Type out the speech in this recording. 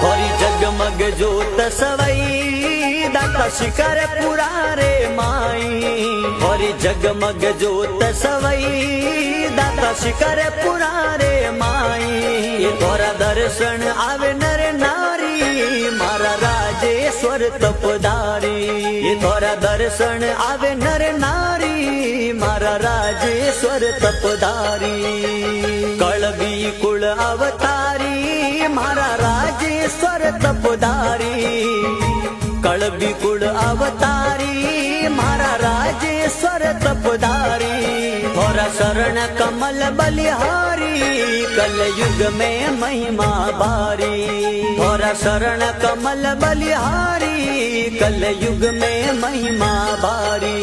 होरी जगमग जोत सवई दाता शिकर पुरा रे माई। होरी जगमग जोत सवई दाता शिकर पुरा रे माई। ये तोरा दर्शन आवे नर नारी मारा राजेश्वर तपदारी। ये तोरा दर्शन आवे नर नारी मारा राजेश्वर तपदारी। कळबी कुळ अवतारी मारा राजेश्वर तपदारी। कळबी कुळ अवतारी मारा राजेश्वर तपदारी। थोरा शरण कमल बलिहारी कलयुग में महिमा भारी। थोरा शरण कमल बलिहारी कलयुग में महिमा भारी।